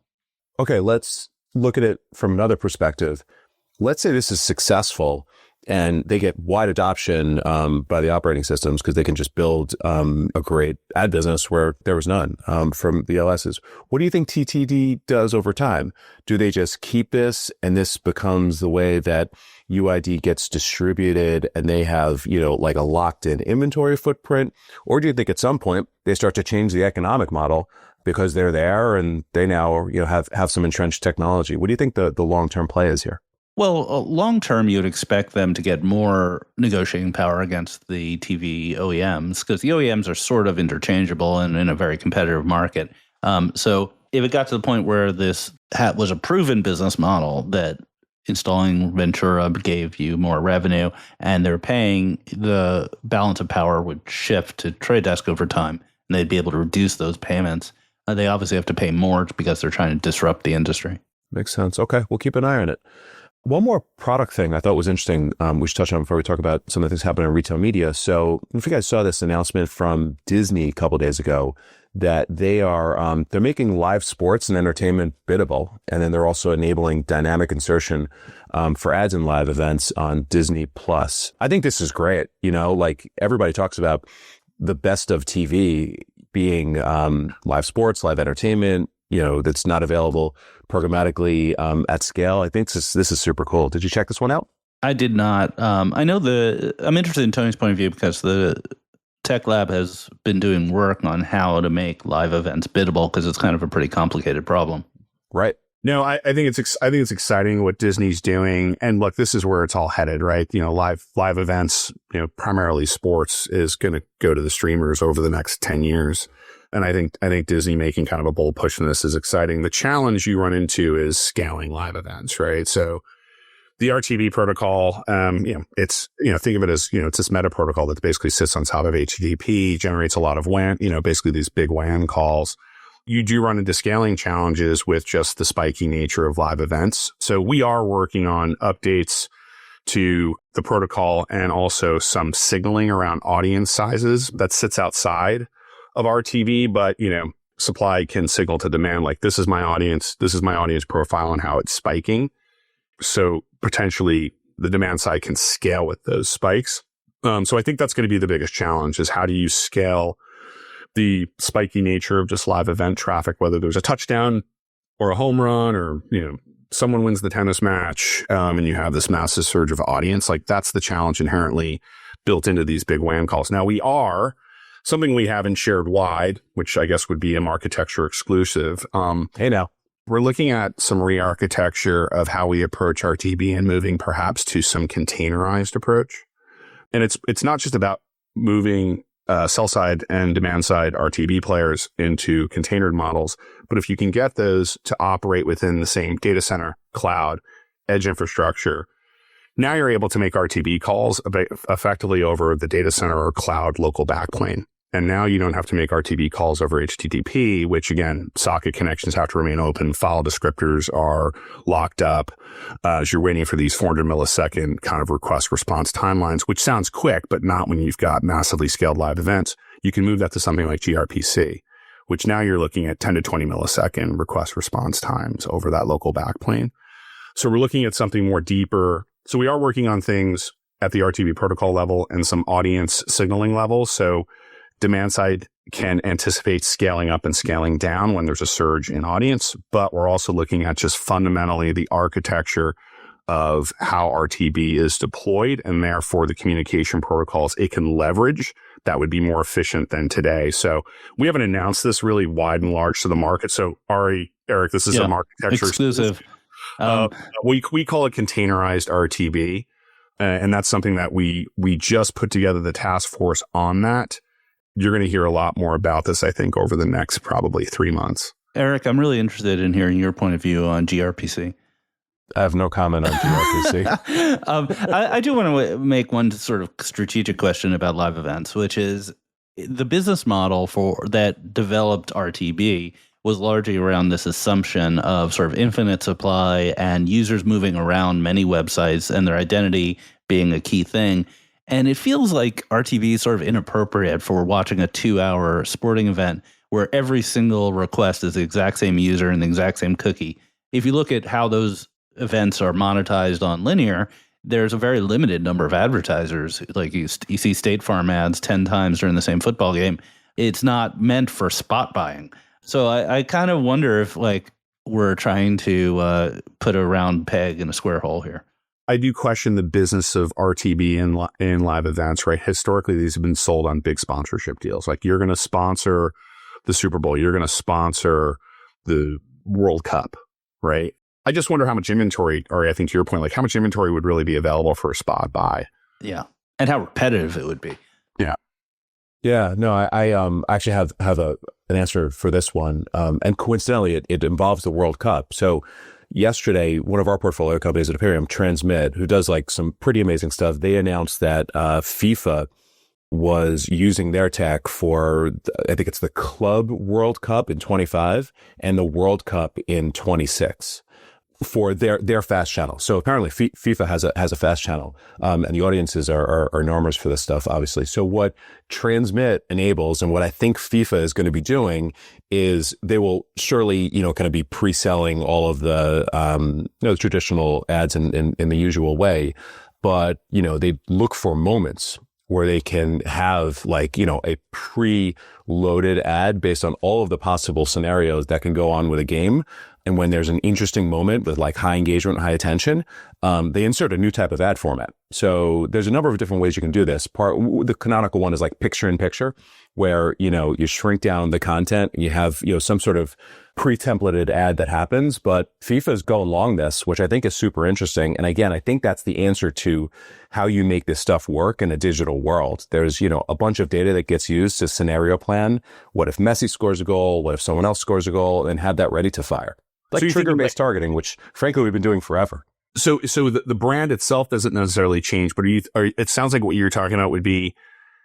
S3: Okay, let's look at it from another perspective. Let's say this is successful and they get wide adoption by the operating systems because they can just build a great ad business where there was none from the LSs. What do you think TTD does over time? Do they just keep this and this becomes the way that UID gets distributed and they have, like a locked in inventory footprint? Or do you think at some point they start to change the economic model because they're there and they now, have some entrenched technology? What do you think the long-term play is here?
S2: Well, long term, you'd expect them to get more negotiating power against the TV OEMs because the OEMs are sort of interchangeable and in a very competitive market. So if it got to the point where this was a proven business model that installing Ventura gave you more revenue and they're paying, the balance of power would shift to Trade Desk over time and they'd be able to reduce those payments. They obviously have to pay more because they're trying to disrupt the industry.
S3: Makes sense. Okay, we'll keep an eye on it. One more product thing I thought was interesting we should touch on before we talk about some of the things happening in retail media. So if you guys saw this announcement from Disney a couple of days ago that they are they're making live sports and entertainment biddable, and then they're also enabling dynamic insertion for ads in live events on Disney Plus. I think this is great. You know, like everybody talks about the best of TV being live sports, live entertainment, you know, that's not available programmatically at scale. I think this is super cool. Did you check this one out?
S2: I did not. I know I'm interested in Tony's point of view because the Tech Lab has been doing work on how to make live events biddable because it's kind of a pretty complicated problem.
S3: Right.
S4: No, I think it's exciting what Disney's doing. And look, this is where it's all headed, right? You know, live events, you know, primarily sports is going to go to the streamers over the next 10 years. And I think Disney making kind of a bold push in this is exciting. The challenge you run into is scaling live events, right? So the RTB protocol, it's, think of it as, it's this meta protocol that basically sits on top of HTTP, generates a lot of WAN, basically these big WAN calls. You do run into scaling challenges with just the spiky nature of live events. So we are working on updates to the protocol and also some signaling around audience sizes that sits outside of RTB, but supply can signal to demand like this is my audience profile and how it's spiking. So potentially the demand side can scale with those spikes. So I think that's going to be the biggest challenge is how do you scale the spiky nature of just live event traffic, whether there's a touchdown or a home run or, someone wins the tennis match and you have this massive surge of audience. Like that's the challenge inherently built into these big WAN calls. Now something we haven't shared wide, which I guess would be an architecture exclusive.
S3: Hey now.
S4: We're looking at some re-architecture of how we approach RTB and moving perhaps to some containerized approach. And it's not just about moving sell side and demand side RTB players into containered models, but if you can get those to operate within the same data center, cloud, edge infrastructure, now you're able to make RTB calls effectively over the data center or cloud local backplane. And now you don't have to make RTB calls over HTTP, which again, socket connections have to remain open. File descriptors are locked up as you're waiting for these 400 millisecond kind of request response timelines, which sounds quick, but not when you've got massively scaled live events. You can move that to something like gRPC, which now you're looking at 10 to 20 millisecond request response times over that local backplane. So we're looking at something more deeper. So we are working on things at the RTB protocol level and some audience signaling levels. So demand side can anticipate scaling up and scaling down when there's a surge in audience, but we're also looking at just fundamentally the architecture of how RTB is deployed and therefore the communication protocols it can leverage that would be more efficient than today. So we haven't announced this really wide and large to the market. So Eric, this is some architecture
S2: exclusive.
S4: We call it containerized RTB. And that's something that we just put together the task force on that. You're going to hear a lot more about this, I think, over the next probably 3 months.
S2: Eric, I'm really interested in hearing your point of view on gRPC.
S3: I have no comment on gRPC.
S2: I do want to make one sort of strategic question about live events, which is the business model that developed RTB was largely around this assumption of sort of infinite supply and users moving around many websites and their identity being a key thing. And it feels like RTB is sort of inappropriate for watching a 2-hour sporting event where every single request is the exact same user and the exact same cookie. If you look at how those events are monetized on linear, there's a very limited number of advertisers. Like you see State Farm ads 10 times during the same football game. It's not meant for spot buying. So I kind of wonder if we're trying to put a round peg in a square hole here.
S4: I do question the business of RTB in live events, right? Historically, these have been sold on big sponsorship deals. Like you're going to sponsor the Super Bowl, you're going to sponsor the World Cup, right? I just wonder how much inventory, or I think to your point, like how much inventory would really be available for a spot buy.
S2: Yeah. And how repetitive it would be.
S3: Yeah, no, I actually have an answer for this one. And coincidentally, it involves the World Cup. So yesterday, one of our portfolio companies at Imperium, Transmit, who does like some pretty amazing stuff, they announced that FIFA was using their tech for, I think it's the Club World Cup in 25 and the World Cup in 26. For their fast channel. So apparently FIFA has a fast channel, and the audiences are enormous for this stuff, obviously. So what Transmit enables, and what I think FIFA is going to be doing, is they will surely, kind of be pre-selling all of the, traditional ads in the usual way, but, they look for moments where they can have a pre-loaded ad based on all of the possible scenarios that can go on with a game. And when there's an interesting moment with like high engagement, high attention, they insert a new type of ad format. So there's a number of different ways you can do this. The canonical one is like picture in picture, where, you shrink down the content and you have, some sort of pre-templated ad that happens. But FIFA's going along this, which I think is super interesting. And again, I think that's the answer to how you make this stuff work in a digital world. There's, a bunch of data that gets used to scenario plan. What if Messi scores a goal? What if someone else scores a goal? And have that ready to fire. Like trigger-based targeting, which frankly we've been doing forever.
S4: So the brand itself doesn't necessarily change, but it sounds like what you're talking about would be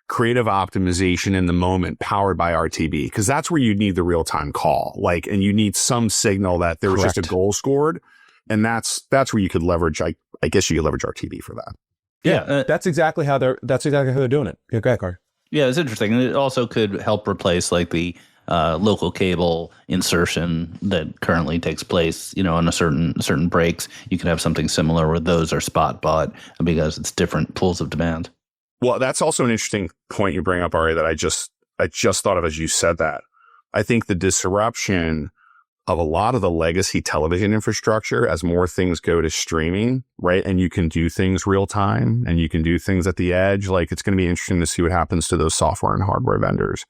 S4: creative optimization in the moment powered by RTB, because that's where you need the real-time call, and you need some signal that there was just a goal scored, and that's where you could leverage. I guess you could leverage RTB for that.
S3: Yeah, that's exactly how they're doing it. Yeah, go ahead, Carter.
S2: Yeah, it's interesting, and it also could help replace like the local cable insertion that currently takes place, on a certain breaks. You could have something similar where those are spot bought because it's different pools of demand.
S4: Well, that's also an interesting point you bring up, Ari, that I just thought of as you said that. I think the disruption of a lot of the legacy television infrastructure as more things go to streaming, right? And you can do things real time and you can do things at the edge. Like, it's going to be interesting to see what happens to those software and hardware vendors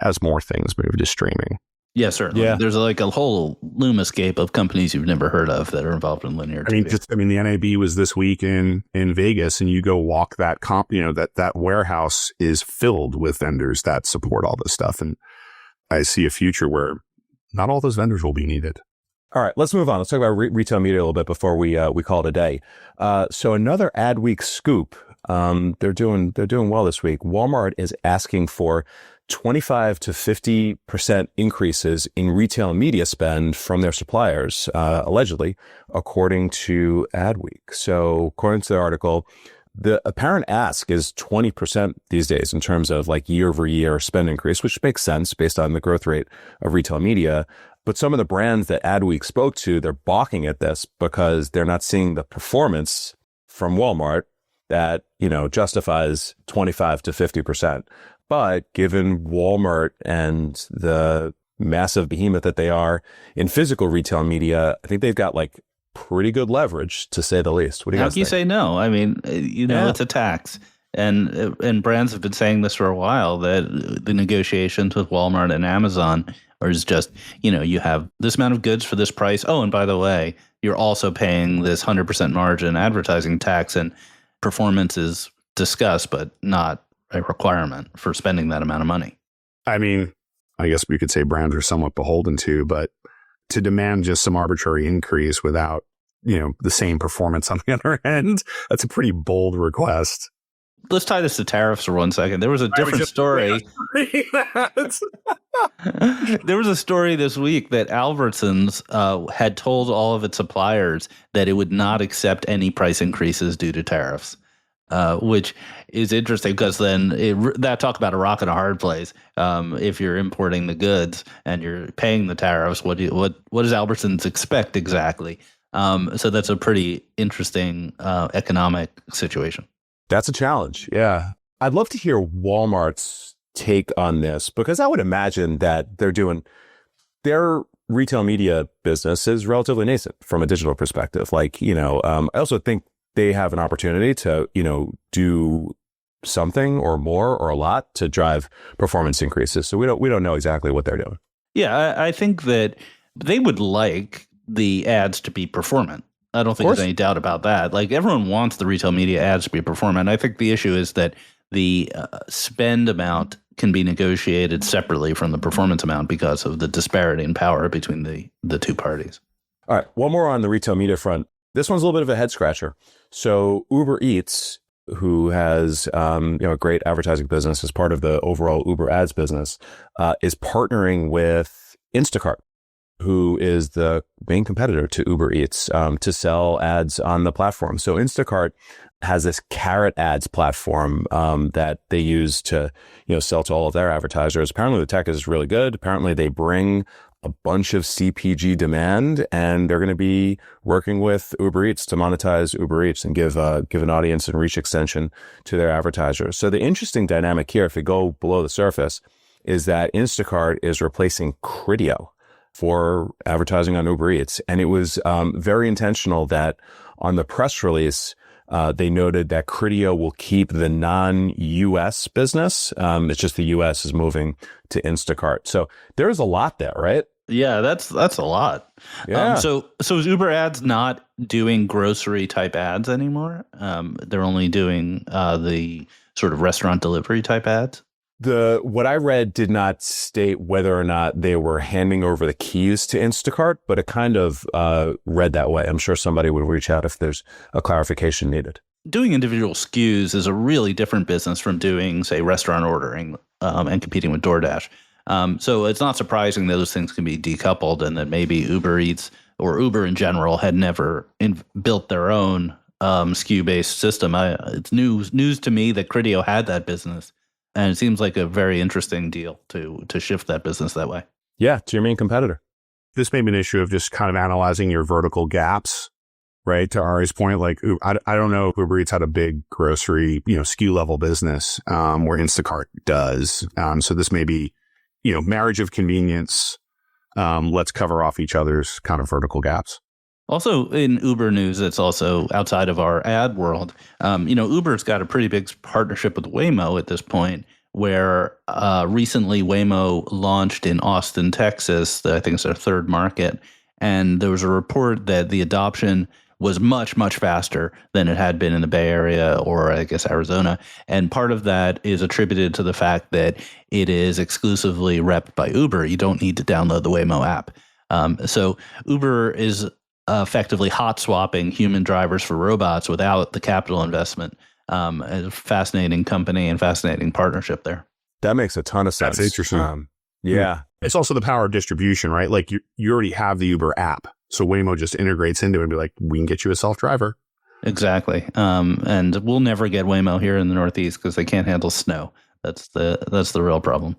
S4: as more things move to streaming.
S2: Yeah, certainly. Yeah. There's like a whole Lumascape of companies you've never heard of that are involved in linear TV.
S4: The NAB was this week in Vegas, and you go walk that that warehouse is filled with vendors that support all this stuff. And I see a future where not all those vendors will be needed.
S3: All right, let's move on. Let's talk about retail media a little bit before we call it a day. So another Adweek scoop. They're doing well this week. Walmart is asking for 25 to 50% increases in retail media spend from their suppliers, allegedly, according to Adweek. So according to the article, the apparent ask is 20% these days in terms of like year over year spend increase, which makes sense based on the growth rate of retail media. But some of the brands that Adweek spoke to, they're balking at this because they're not seeing the performance from Walmart that, justifies 25 to 50%. But given Walmart and the massive behemoth that they are in physical retail media, I think they've got like pretty good leverage, to say the least. What do you guys think?
S2: How can you say no? I mean, It's a tax. And brands have been saying this for a while, that the negotiations with Walmart and Amazon is just, you have this amount of goods for this price. Oh, and by the way, you're also paying this 100% margin advertising tax, and performance is discussed, but not a requirement for spending that amount of money.
S4: I mean, I guess we could say brands are somewhat beholden to, but to demand just some arbitrary increase without, the same performance on the other end, that's a pretty bold request.
S2: Let's tie this to tariffs for 1 second. There was a different story. There was a story this week that Albertsons had told all of its suppliers that it would not accept any price increases due to tariffs. Which is interesting because then that talk about a rock and a hard place. If you're importing the goods and you're paying the tariffs, what does Albertsons expect exactly? So that's a pretty interesting economic situation.
S3: That's a challenge. Yeah. I'd love to hear Walmart's take on this, because I would imagine that their retail media business is relatively nascent from a digital perspective. I also think they have an opportunity to, do something or more or a lot to drive performance increases. So we don't know exactly what they're doing.
S2: Yeah, I think that they would like the ads to be performant. I don't think there's any doubt about that. Like, everyone wants the retail media ads to be performant. I think the issue is that the spend amount can be negotiated separately from the performance amount because of the disparity in power between the two parties.
S3: All right, one more on the retail media front. This one's a little bit of a head scratcher. So Uber Eats, who has a great advertising business as part of the overall Uber ads business, is partnering with Instacart, who is the main competitor to Uber Eats, to sell ads on the platform. So Instacart has this Carrot ads platform that they use to sell to all of their advertisers. Apparently the tech is really good. Apparently they bring a bunch of CPG demand, and they're going to be working with Uber Eats to monetize Uber Eats and give an audience and reach extension to their advertisers. So the interesting dynamic here, if we go below the surface, is that Instacart is replacing Criteo for advertising on Uber Eats. And it was very intentional that on the press release, they noted that Criteo will keep the non-US business. It's just the US is moving to Instacart. So there's a lot there, right?
S2: Yeah, that's a lot.
S3: Yeah.
S2: So is Uber ads not doing grocery type ads anymore? They're only doing the sort of restaurant delivery type ads?
S3: What I read did not state whether or not they were handing over the keys to Instacart, but it kind of read that way. I'm sure somebody would reach out if there's a clarification needed.
S2: Doing individual SKUs is a really different business from doing, say, restaurant ordering and competing with DoorDash. So it's not surprising that those things can be decoupled, and that maybe Uber Eats or Uber in general had never built their own SKU-based system. It's news to me that Criteo had that business. And it seems like a very interesting deal to shift that business that way.
S3: Yeah, to your main competitor.
S4: This may be an issue of just kind of analyzing your vertical gaps, right? To Ari's point, like, I don't know if Uber Eats had a big grocery, SKU level business where Instacart does. So this may be, marriage of convenience. Let's cover off each other's kind of vertical gaps.
S2: Also in Uber news, it's also outside of our ad world. Uber's got a pretty big partnership with Waymo at this point, where recently Waymo launched in Austin, Texas. I think it's their third market. And there was a report that the adoption was much, much faster than it had been in the Bay Area or I guess Arizona. And part of that is attributed to the fact that it is exclusively repped by Uber. You don't need to download the Waymo app. So Uber is effectively hot swapping human drivers for robots without the capital investment. A fascinating company and fascinating partnership there.
S3: That makes a ton of sense.
S4: That's interesting.
S3: Yeah.
S4: It's also the power of distribution, right? Like you already have the Uber app. So Waymo just integrates into it and be like, we can get you a self-driver.
S2: Exactly. And we'll never get Waymo here in the Northeast because they can't handle snow. That's the real problem.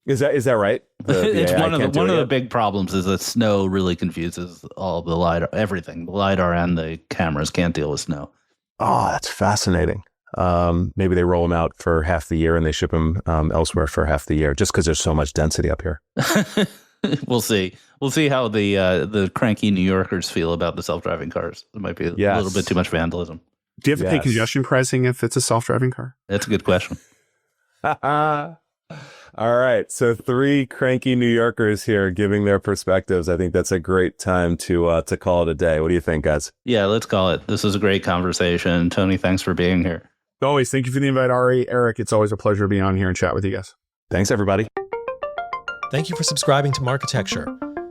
S3: Is that right?
S2: It's one of the big problems is that snow really confuses all the LiDAR, everything. The LiDAR and the cameras can't deal with snow.
S3: Oh, that's fascinating. Maybe they roll them out for half the year and they ship them elsewhere for half the year just because there's so much density up here.
S2: We'll see. We'll see how the cranky New Yorkers feel about the self-driving cars. It might be a little bit too much vandalism.
S4: Do you have to pay congestion pricing if it's a self-driving car?
S2: That's a good question.
S3: All right. So 3 cranky New Yorkers here giving their perspectives. I think that's a great time to call it a day. What do you think, guys?
S2: Yeah, let's call it. This is a great conversation. Tony, thanks for being here.
S4: Always. Thank you for the invite, Ari. Eric, it's always a pleasure to be on here and chat with you guys.
S3: Thanks, everybody.
S5: Thank you for subscribing to Marketecture.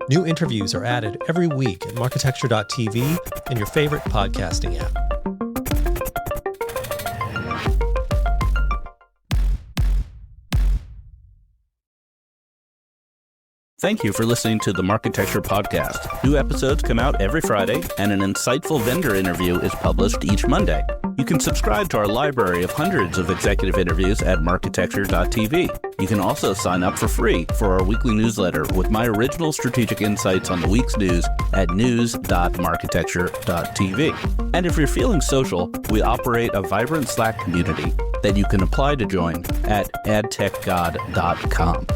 S5: New interviews are added every week at marketecture.tv and your favorite podcasting app.
S2: Thank you for listening to the Marketecture podcast. New episodes come out every Friday, and an insightful vendor interview is published each Monday. You can subscribe to our library of hundreds of executive interviews at marketecture.tv. You can also sign up for free for our weekly newsletter with my original strategic insights on the week's news at news.marketecture.tv. And if you're feeling social, we operate a vibrant Slack community that you can apply to join at adtechgod.com.